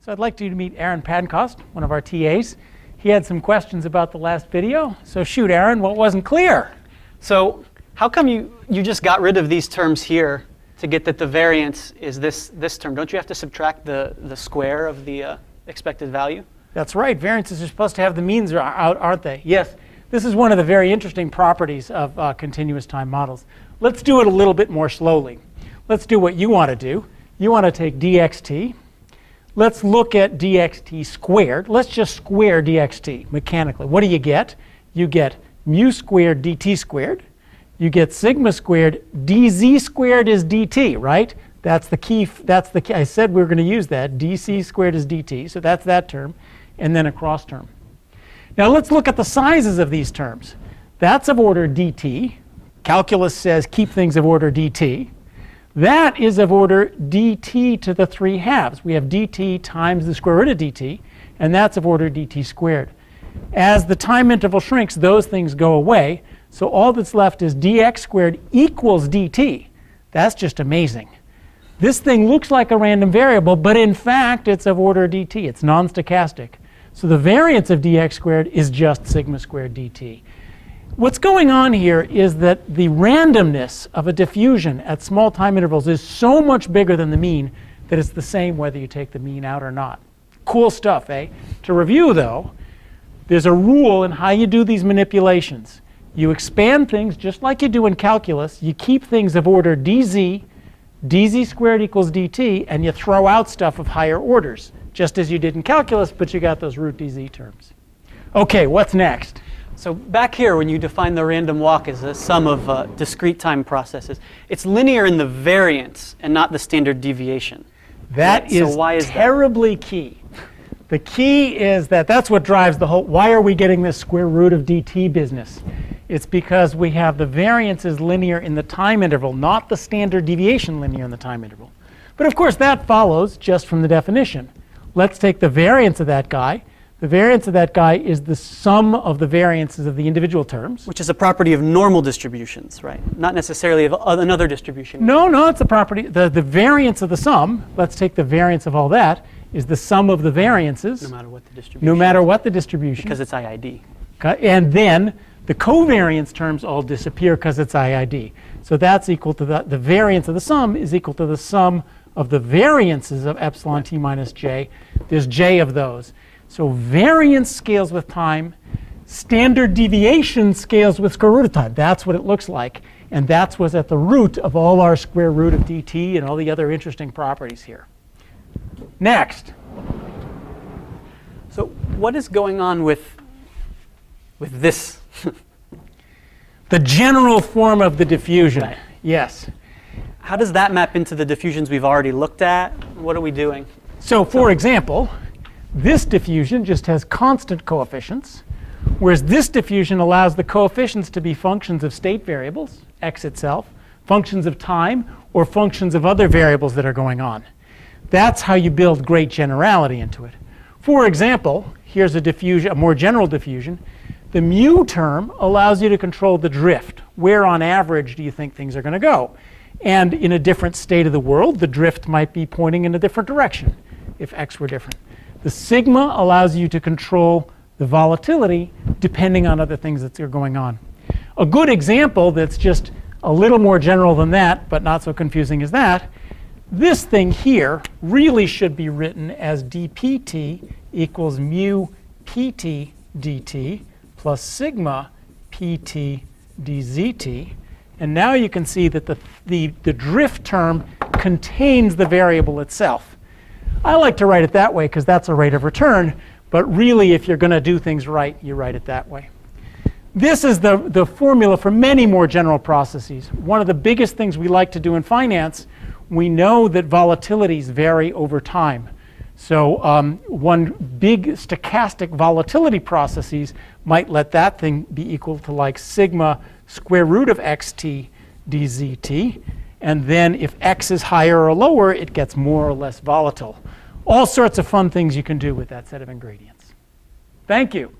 So I'd like you to meet Aaron Pancost, one of our TAs. He had some questions about the last video. So shoot, Aaron, what wasn't clear? So how come you just got rid of these terms here to get that the variance is this term? Don't you have to subtract the square of the expected value? That's right. Variances are supposed to have the means out, aren't they? Yes. This is one of the very interesting properties of continuous time models. Let's do it a little bit more slowly. Let's do what you want to do. You want to take dxt. Let's look at dxt squared. Let's just square dxt mechanically. What do you get? You get mu squared dt squared. You get sigma squared. dz squared is dt, right? That's the key. That's the key. I said we were going to use that. dc squared is dt. So that's that term. And then a cross term. Now let's look at the sizes of these terms. That's of order dt. Calculus says keep things of order dt. That is of order dt to the 3/2. We have dt times the square root of dt, and that's of order dt squared. As the time interval shrinks, those things go away. So all that's left is dx squared equals dt. That's just amazing. This thing looks like a random variable, but in fact, it's of order dt. It's non-stochastic. So the variance of dx squared is just sigma squared dt. What's going on here is that the randomness of a diffusion at small time intervals is so much bigger than the mean that it's the same whether you take the mean out or not. Cool stuff, eh? To review, though, there's a rule in how you do these manipulations. You expand things just like you do in calculus. You keep things of order dz, dz squared equals dt, and you throw out stuff of higher orders, just as you did in calculus, but you got those root dz terms. OK, what's next? So back here, when you define the random walk as a sum of discrete time processes, it's linear in the variance and not the standard deviation. That is terribly key. The key is that that's what drives the whole, why are we getting this square root of dt business? It's because we have the variance is linear in the time interval, not the standard deviation linear in the time interval. But of course, that follows just from the definition. Let's take the variance of that guy. The variance of that guy is the sum of the variances of the individual terms. Which is a property of normal distributions, right? Not necessarily of another distribution. No, it's a property. The variance of the sum, let's take the variance of all that, is the sum of the variances. No matter what the distribution. No matter what the distribution. Because it's IID. And then the covariance terms all disappear because it's IID. So that's equal to the variance of the sum is equal to the sum of the variances of epsilon t minus j. There's j of those. So variance scales with time. Standard deviation scales with square root of time. That's what it looks like. And that's what's at the root of all our square root of dt and all the other interesting properties here. Next. So what is going on with this? The general form of the diffusion. Right. Yes. How does that map into the diffusions we've already looked at? What are we doing? So for example, this diffusion just has constant coefficients, whereas this diffusion allows the coefficients to be functions of state variables, x itself, functions of time, or functions of other variables that are going on. That's how you build great generality into it. For example, here's a diffusion, a more general diffusion. The mu term allows you to control the drift. Where on average do you think things are going to go? And in a different state of the world, the drift might be pointing in a different direction if x were different. The sigma allows you to control the volatility depending on other things that are going on. A good example that's just a little more general than that, but not so confusing as that, this thing here really should be written as dpt equals mu pt dt plus sigma pt dzt. And now you can see that the drift term contains the variable itself. I like to write it that way because that's a rate of return. But really, if you're going to do things right, you write it that way. This is the formula for many more general processes. One of the biggest things we like to do in finance, we know that volatilities vary over time. So one big stochastic volatility processes might let that thing be equal to like sigma square root of xt dzt. And then if x is higher or lower, it gets more or less volatile. All sorts of fun things you can do with that set of ingredients. Thank you.